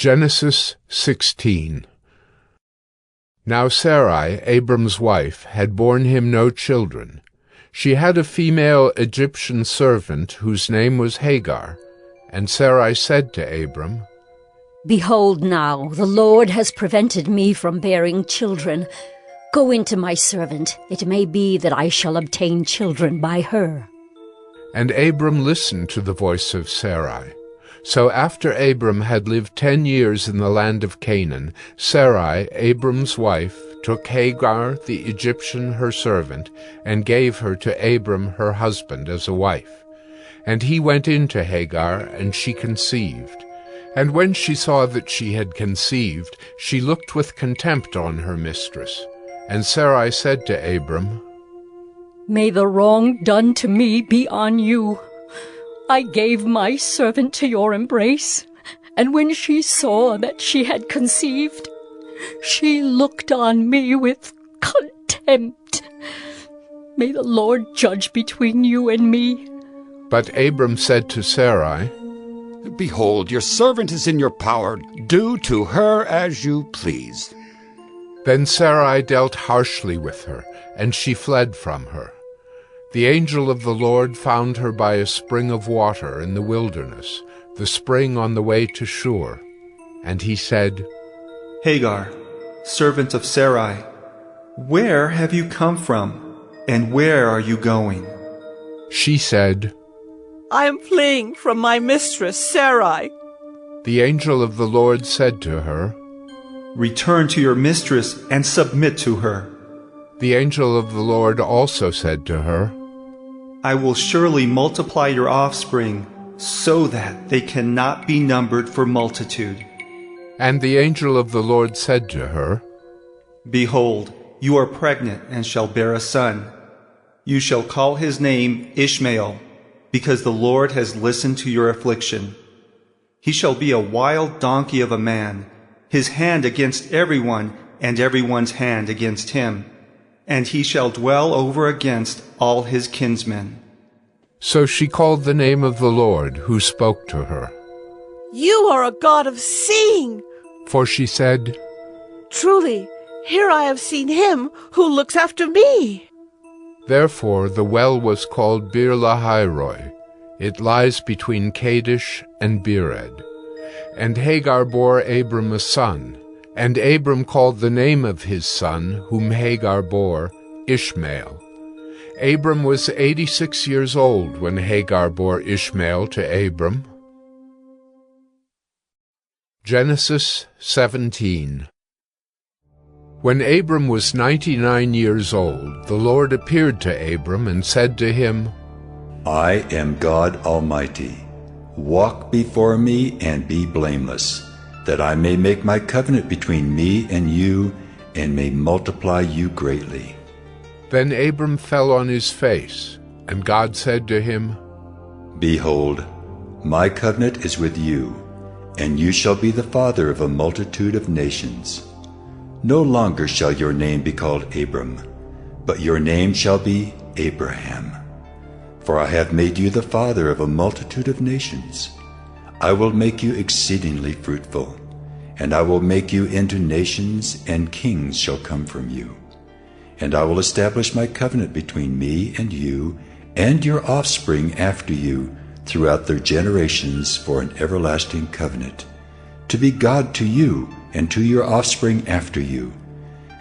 Genesis 16. Now Sarai, Abram's wife, had borne him no children. She had a female Egyptian servant whose name was Hagar. And Sarai said to Abram, Behold now, the Lord has prevented me from bearing children. Go into my servant. It may be that I shall obtain children by her. And Abram listened to the voice of Sarai. So after Abram had lived 10 years in the land of Canaan, Sarai, Abram's wife, took Hagar the Egyptian her servant, and gave her to Abram her husband as a wife. And he went in to Hagar, and she conceived. And when she saw that she had conceived, she looked with contempt on her mistress. And Sarai said to Abram, May the wrong done to me be on you. I gave my servant to your embrace, and when she saw that she had conceived, she looked on me with contempt. May the Lord judge between you and me. But Abram said to Sarai, Behold, your servant is in your power. Do to her as you please. Then Sarai dealt harshly with her, and she fled from her. The angel of the Lord found her by a spring of water in the wilderness, the spring on the way to Shur. And he said, Hagar, servant of Sarai, where have you come from, and where are you going? She said, I am fleeing from my mistress Sarai. The angel of the Lord said to her, Return to your mistress and submit to her. The angel of the Lord also said to her, I will surely multiply your offspring, so that they cannot be numbered for multitude. And the angel of the Lord said to her, Behold, you are pregnant and shall bear a son. You shall call his name Ishmael, because the Lord has listened to your affliction. He shall be a wild donkey of a man, his hand against everyone, and everyone's hand against him. And he shall dwell over against all his kinsmen. So she called the name of the Lord who spoke to her. You are a God of seeing. For she said, Truly, here I have seen him who looks after me. Therefore the well was called Bir-lahai-roi. It lies between Kadesh and Bered. And Hagar bore Abram a son. And Abram called the name of his son, whom Hagar bore, Ishmael. Abram was 86 years old when Hagar bore Ishmael to Abram. Genesis 17. When Abram was 99 years old, the Lord appeared to Abram and said to him, I am God Almighty. Walk before me and be blameless, that I may make my covenant between me and you, and may multiply you greatly. Then Abram fell on his face, and God said to him, Behold, my covenant is with you, and you shall be the father of a multitude of nations. No longer shall your name be called Abram, but your name shall be Abraham. For I have made you the father of a multitude of nations. I will make you exceedingly fruitful, and I will make you into nations, and kings shall come from you. And I will establish my covenant between me and you, and your offspring after you, throughout their generations for an everlasting covenant, to be God to you, and to your offspring after you.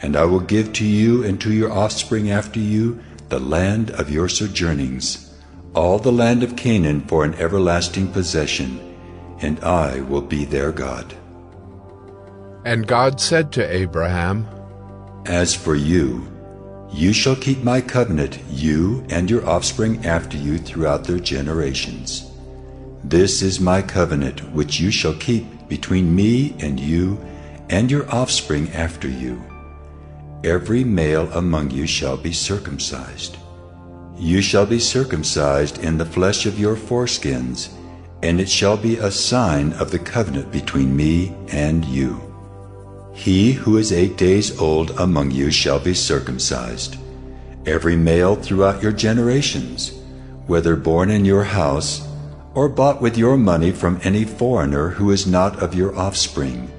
And I will give to you and to your offspring after you the land of your sojournings, all the land of Canaan for an everlasting possession, and I will be their God. And God said to Abraham, As for you, you shall keep my covenant, you and your offspring after you throughout their generations. This is my covenant which you shall keep between me and you and your offspring after you. Every male among you shall be circumcised. You shall be circumcised in the flesh of your foreskins, and it shall be a sign of the covenant between me and you. He who is 8 days old among you shall be circumcised, every male throughout your generations, whether born in your house, or bought with your money from any foreigner who is not of your offspring.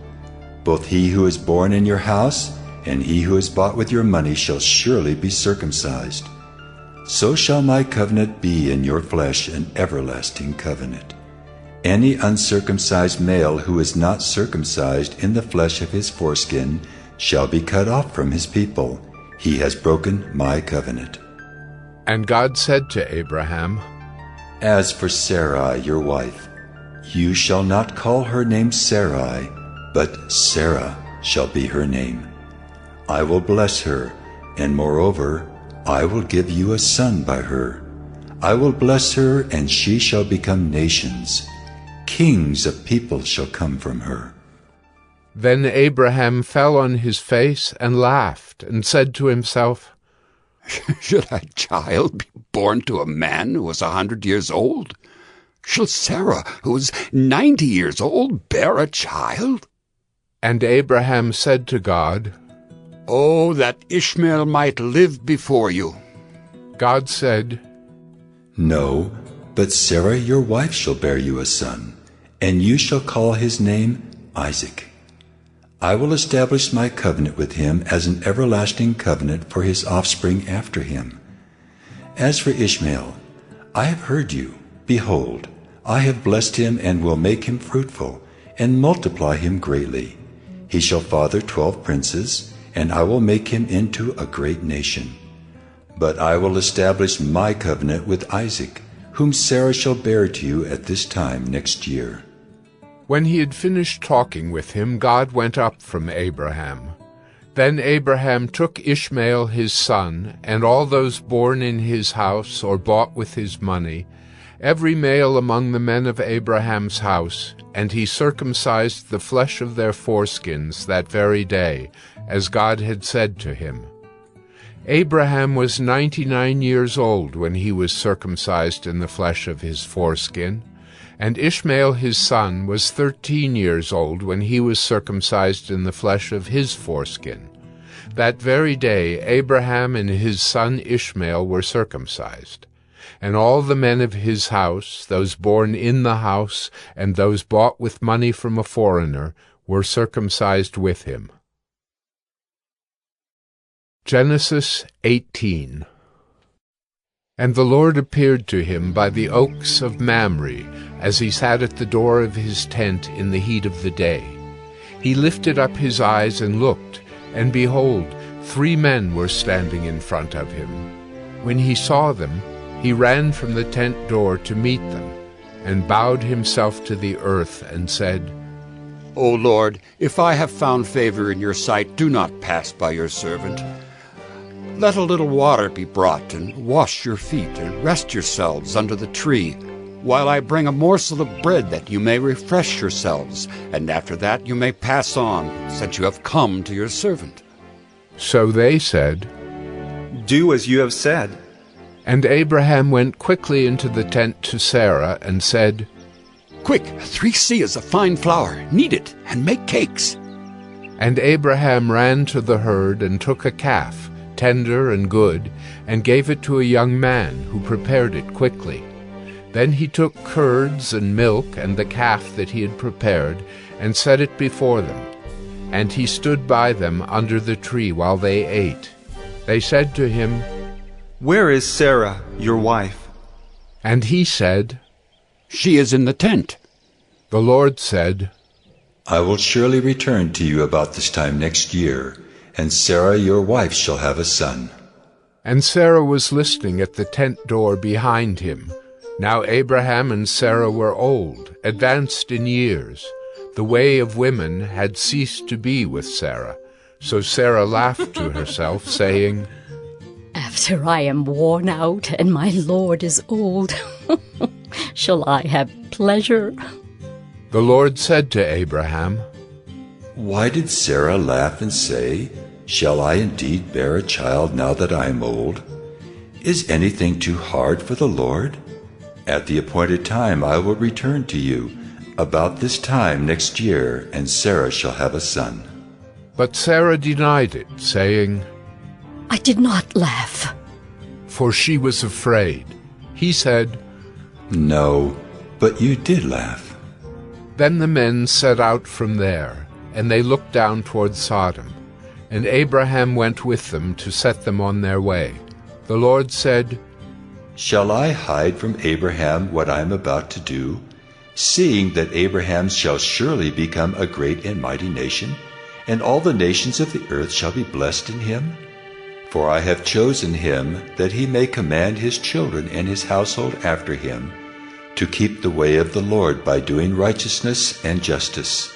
Both he who is born in your house and he who is bought with your money shall surely be circumcised. So shall my covenant be in your flesh, an everlasting covenant. Any uncircumcised male who is not circumcised in the flesh of his foreskin shall be cut off from his people. He has broken my covenant. And God said to Abraham, As for Sarai, your wife, you shall not call her name Sarai, but Sarah shall be her name. I will bless her, and moreover, I will give you a son by her. I will bless her, and she shall become nations. Kings of people shall come from her. Then Abraham fell on his face and laughed, and said to himself, Should a child be born to a man who was 100 years old? Shall Sarah, who is 90 years old, bear a child? And Abraham said to God, Oh, that Ishmael might live before you. God said, No, but Sarah your wife shall bear you a son, and you shall call his name Isaac. I will establish my covenant with him as an everlasting covenant for his offspring after him. As for Ishmael, I have heard you. Behold, I have blessed him and will make him fruitful, and multiply him greatly. He shall father 12 princes, and I will make him into a great nation. But I will establish my covenant with Isaac, whom Sarah shall bear to you at this time next year. When he had finished talking with him, God went up from Abraham. Then Abraham took Ishmael his son, and all those born in his house or bought with his money, every male among the men of Abraham's house, and he circumcised the flesh of their foreskins that very day, as God had said to him. Abraham was 99 years old when he was circumcised in the flesh of his foreskin, and Ishmael his son was 13 years old when he was circumcised in the flesh of his foreskin. That very day Abraham and his son Ishmael were circumcised. And all the men of his house, those born in the house, and those bought with money from a foreigner, were circumcised with him. Genesis 18. And the Lord appeared to him by the oaks of Mamre, as he sat at the door of his tent in the heat of the day. He lifted up his eyes and looked, and behold, 3 men were standing in front of him. When he saw them, he ran from the tent door to meet them, and bowed himself to the earth, and said, O Lord, if I have found favor in your sight, do not pass by your servant. Let a little water be brought, and wash your feet, and rest yourselves under the tree, while I bring a morsel of bread that you may refresh yourselves, and after that you may pass on, since you have come to your servant. So they said, Do as you have said. And Abraham went quickly into the tent to Sarah, and said, Quick, 3 seahs of fine flour, knead it, and make cakes. And Abraham ran to the herd, and took a calf, tender and good, and gave it to a young man, who prepared it quickly. Then he took curds and milk and the calf that he had prepared, and set it before them. And he stood by them under the tree while they ate. They said to him, Where is Sarah, your wife? And he said, She is in the tent. The Lord said, I will surely return to you about this time next year, and Sarah your wife shall have a son. And Sarah was listening at the tent door behind him. Now Abraham and Sarah were old, advanced in years. The way of women had ceased to be with Sarah. So Sarah laughed to herself, saying, After I am worn out and my Lord is old, shall I have pleasure? The Lord said to Abraham, Why did Sarah laugh and say, Shall I indeed bear a child now that I am old? Is anything too hard for the Lord? At the appointed time I will return to you, about this time next year, and Sarah shall have a son. But Sarah denied it, saying, I did not laugh. For she was afraid. He said, No, but you did laugh." Then the men set out from there, and they looked down toward Sodom. And Abraham went with them to set them on their way. The Lord said, "Shall I hide from Abraham what I am about to do, seeing that Abraham shall surely become a great and mighty nation, and all the nations of the earth shall be blessed in him? For I have chosen him that he may command his children and his household after him, to keep the way of the Lord by doing righteousness and justice,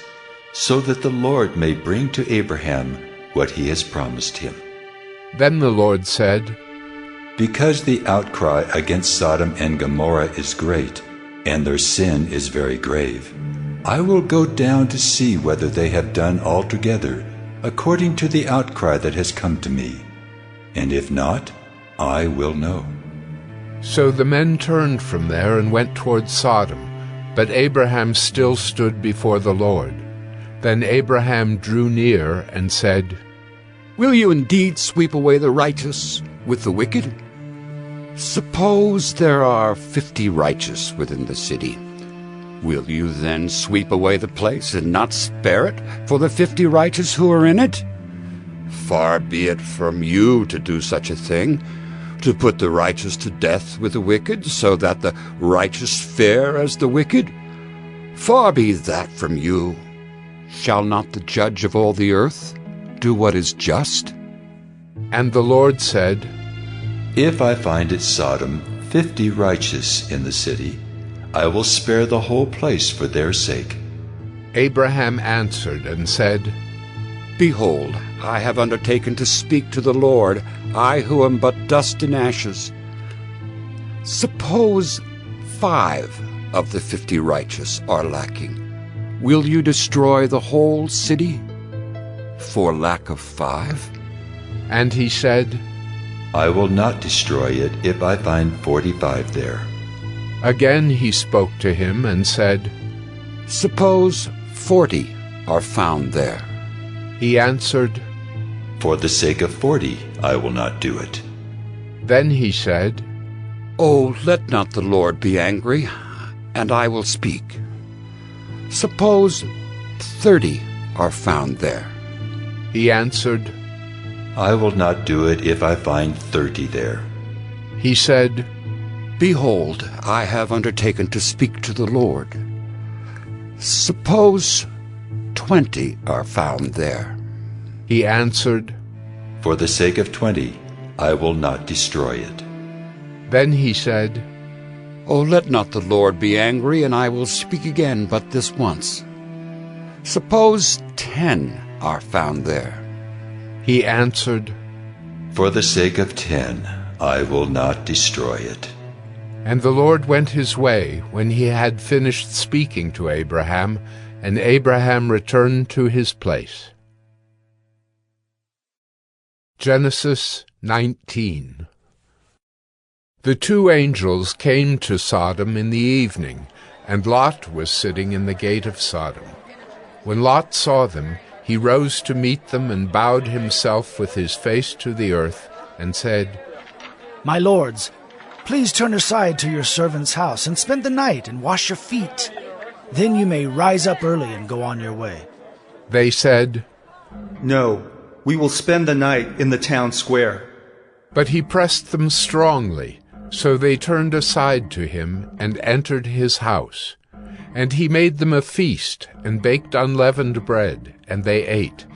so that the Lord may bring to Abraham what he has promised him." Then the Lord said, "Because the outcry against Sodom and Gomorrah is great, and their sin is very grave, I will go down to see whether they have done altogether according to the outcry that has come to me. And if not, I will know." So the men turned from there and went toward Sodom, but Abraham still stood before the Lord. Then Abraham drew near and said, Will you indeed sweep away the righteous with the wicked? Suppose there are 50 righteous within the city. Will you then sweep away the place and not spare it for the 50 righteous who are in it? Far be it from you to do such a thing, to put the righteous to death with the wicked, so that the righteous fare as the wicked. Far be that from you. Shall not the judge of all the earth do what is just? And the Lord said, "If I find at Sodom 50 righteous in the city, I will spare the whole place for their sake." Abraham answered and said, Behold, I have undertaken to speak to the Lord, I who am but dust and ashes. Suppose 5 of the 50 righteous are lacking. Will you destroy the whole city for lack of 5? And he said, "I will not destroy it if I find 45 there." Again he spoke to him and said, Suppose 40 are found there. He answered, "For the sake of 40, I will not do it." Then he said, Oh, let not the Lord be angry, and I will speak. Suppose 30 are found there. He answered, "I will not do it if I find 30 there." He said, Behold, I have undertaken to speak to the Lord. Suppose 20 are found there. He answered, "For the sake of 20, I will not destroy it." Then he said, Oh, let not the Lord be angry, and I will speak again but this once. Suppose 10 are found there. He answered, "For the sake of 10, I will not destroy it." And the Lord went his way when he had finished speaking to Abraham, and Abraham returned to his place. Genesis 19. The 2 angels came to Sodom in the evening, and Lot was sitting in the gate of Sodom. When Lot saw them, he rose to meet them and bowed himself with his face to the earth, and said, "My lords, please turn aside to your servant's house and spend the night and wash your feet. Then you may rise up early and go on your way." They said, "No, we will spend the night in the town square." But he pressed them strongly, so they turned aside to him and entered his house. And he made them a feast and baked unleavened bread, and they ate.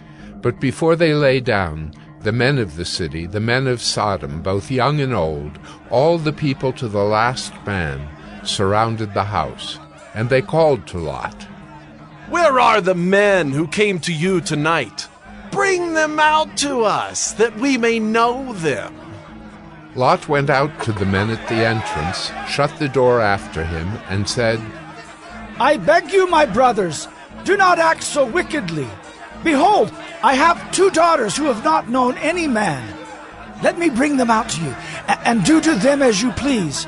But before they lay down, the men of the city, the men of Sodom, both young and old, all the people to the last man, surrounded the house. And they called to Lot, "Where are the men who came to you tonight? Bring them out to us, that we may know them." Lot went out to the men at the entrance, shut the door after him, and said, "I beg you, my brothers, do not act so wickedly. Behold, I have 2 daughters who have not known any man. Let me bring them out to you, and do to them as you please.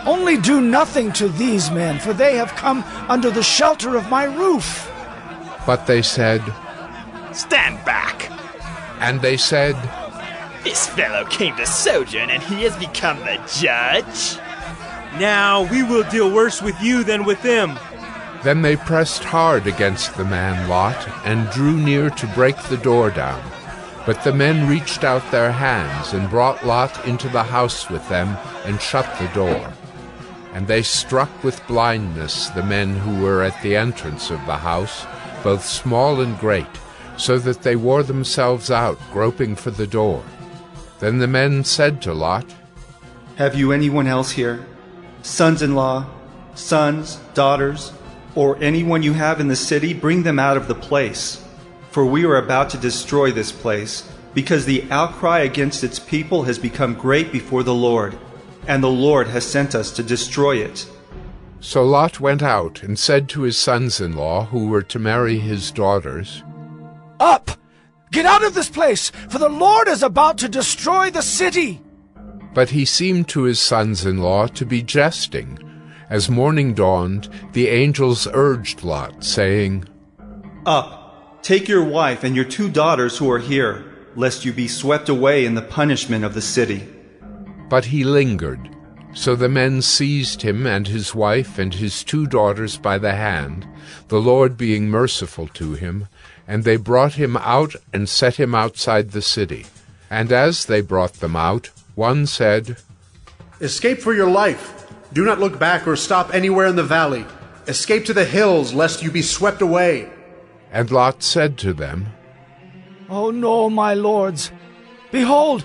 Only do nothing to these men, for they have come under the shelter of my roof." But they said, "Stand back!" And they said, "This fellow came to sojourn, and he has become the judge." Now we will deal worse with you than with them. Then they pressed hard against the man Lot, and drew near to break the door down. But the men reached out their hands, and brought Lot into the house with them, and shut the door. And they struck with blindness the men who were at the entrance of the house, both small and great, so that they wore themselves out, groping for the door. Then the men said to Lot, Have you anyone else here? Sons-in-law, sons, daughters, or anyone you have in the city, bring them out of the place. For we are about to destroy this place, because the outcry against its people has become great before the Lord, and the Lord has sent us to destroy it. So Lot went out and said to his sons-in-law, who were to marry his daughters, Up! Get out of this place, for the Lord is about to destroy the city. But he seemed to his sons-in-law to be jesting. As morning dawned, the angels urged Lot, saying, Up, take your wife and your 2 daughters who are here, lest you be swept away in the punishment of the city. But he lingered. So the men seized him and his wife and his 2 daughters by the hand, the Lord being merciful to him, and they brought him out and set him outside the city. And as they brought them out, one said, Escape for your life. Do not look back or stop anywhere in the valley. Escape to the hills, lest you be swept away. And Lot said to them, Oh no, my lords. Behold,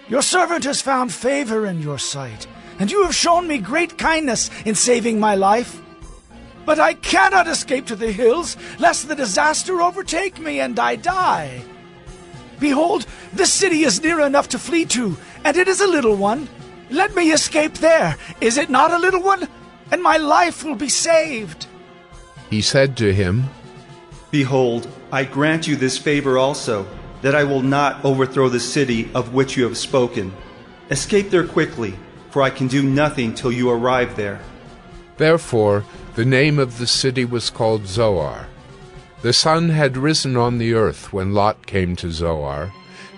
your servant has found favor in your sight, and you have shown me great kindness in saving my life. But I cannot escape to the hills, lest the disaster overtake me and I die. Behold, this city is near enough to flee to, and it is a little one. Let me escape there. Is it not a little one? And my life will be saved. He said to him, Behold, I grant you this favor also, that I will not overthrow the city of which you have spoken. Escape there quickly, for I can do nothing till you arrive there. Therefore the name of the city was called Zoar. The sun had risen on the earth when Lot came to Zoar.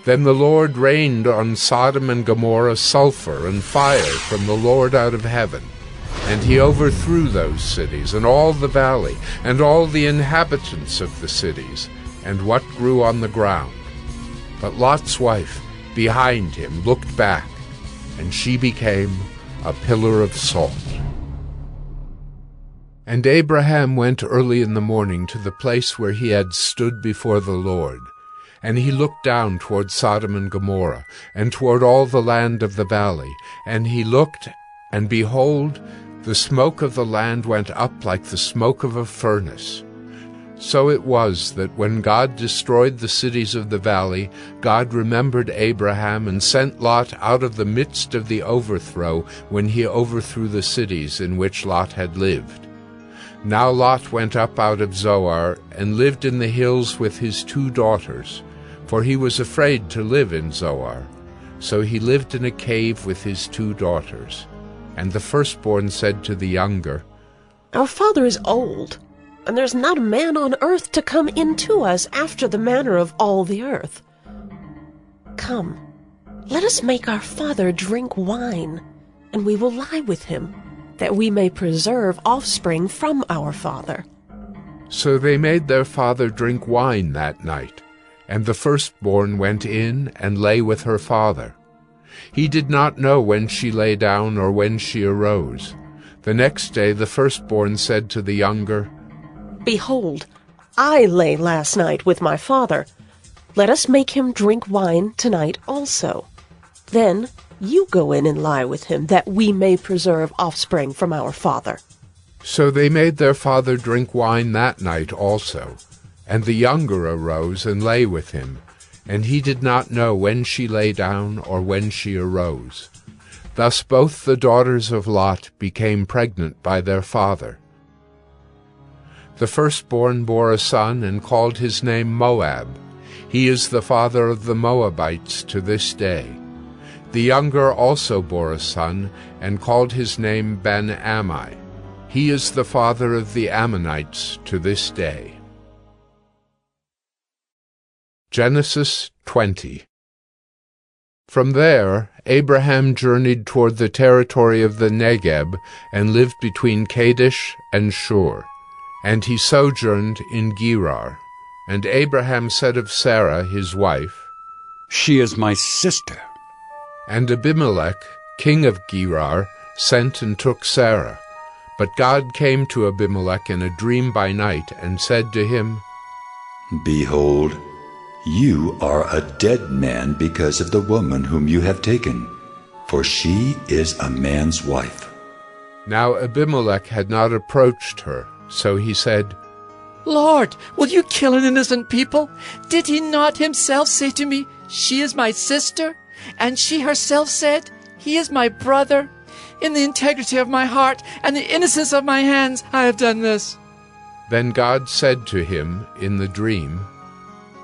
Then the Lord rained on Sodom and Gomorrah sulfur and fire from the Lord out of heaven. And he overthrew those cities, and all the valley, and all the inhabitants of the cities, and what grew on the ground. But Lot's wife, behind him, looked back, and she became a pillar of salt. And Abraham went early in the morning to the place where he had stood before the Lord. And he looked down toward Sodom and Gomorrah, and toward all the land of the valley. And he looked, and behold, the smoke of the land went up like the smoke of a furnace. So it was that when God destroyed the cities of the valley, God remembered Abraham and sent Lot out of the midst of the overthrow when he overthrew the cities in which Lot had lived. Now Lot went up out of Zoar and lived in the hills with his 2 daughters, for he was afraid to live in Zoar. So he lived in a cave with his 2 daughters. And the firstborn said to the younger, Our father is old, and there's not a man on earth to come in to us after the manner of all the earth. Come, let us make our father drink wine, and we will lie with him, that we may preserve offspring from our father. So they made their father drink wine that night, and the firstborn went in and lay with her father. He did not know when she lay down or when she arose. The next day the firstborn said to the younger, Behold, I lay last night with my father. Let us make him drink wine tonight also. Then you go in and lie with him, that we may preserve offspring from our father. So they made their father drink wine that night also. And the younger arose and lay with him, and he did not know when she lay down or when she arose. Thus both the daughters of Lot became pregnant by their father. The firstborn bore a son and called his name Moab. He is the father of the Moabites to this day. The younger also bore a son and called his name Ben-Ammi. He is the father of the Ammonites to this day. Genesis 20. From there Abraham journeyed toward the territory of the Negeb, and lived between Kadesh and Shur. And he sojourned in Gerar. And Abraham said of Sarah his wife, "She is my sister." And Abimelech, king of Gerar, sent and took Sarah. But God came to Abimelech in a dream by night, and said to him, "Behold, you are a dead man because of the woman whom you have taken, for she is a man's wife." Now Abimelech had not approached her, so he said, "Lord, will you kill an innocent people? Did he not himself say to me, 'She is my sister'? And she herself said, 'He is my brother'? In the integrity of my heart and the innocence of my hands I have done this." Then God said to him in the dream,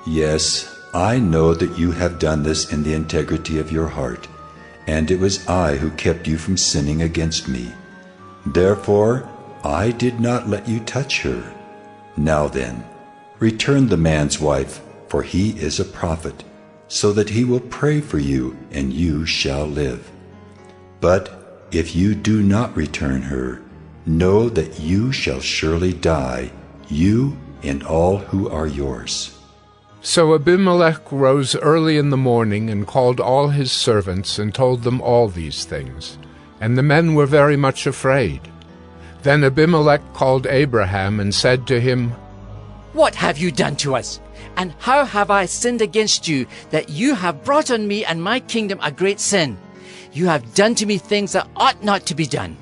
"Yes, I know that you have done this in the integrity of your heart, and it was I who kept you from sinning against me. Therefore I did not let you touch her. Now then, return the man's wife, for he is a prophet, so that he will pray for you, and you shall live. But if you do not return her, know that you shall surely die, you and all who are yours." So Abimelech rose early in the morning, and called all his servants, and told them all these things. And the men were very much afraid. Then Abimelech called Abraham, and said to him, "What have you done to us? And how have I sinned against you, that you have brought on me and my kingdom a great sin? You have done to me things that ought not to be done."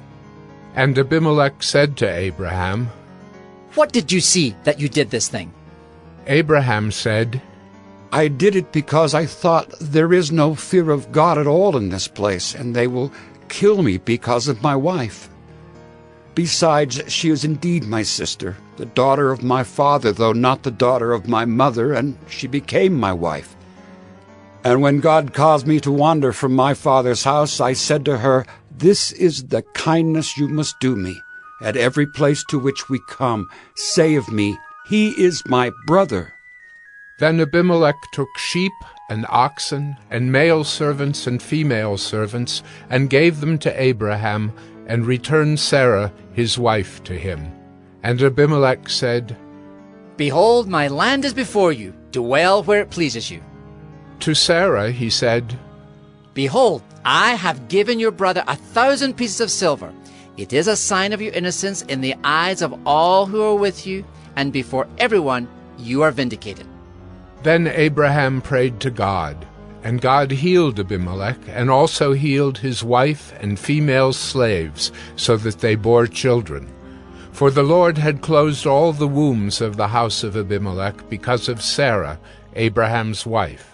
And Abimelech said to Abraham, "What did you see that you did this thing?" Abraham said, "I did it because I thought there is no fear of God at all in this place, and they will kill me because of my wife. Besides, she is indeed my sister, the daughter of my father, though not the daughter of my mother, and she became my wife. And when God caused me to wander from my father's house, I said to her, 'This is the kindness you must do me. At every place to which we come, say of me, He is my brother.'" Then Abimelech took sheep and oxen and male servants and female servants, and gave them to Abraham, and returned Sarah his wife to him. And Abimelech said, "Behold, my land is before you. Dwell where it pleases you." To Sarah he said, "Behold, I have given your brother 1,000 pieces of silver. It is a sign of your innocence in the eyes of all who are with you, and before everyone you are vindicated." Then Abraham prayed to God, and God healed Abimelech, and also healed his wife and female slaves, so that they bore children. For the Lord had closed all the wombs of the house of Abimelech because of Sarah, Abraham's wife.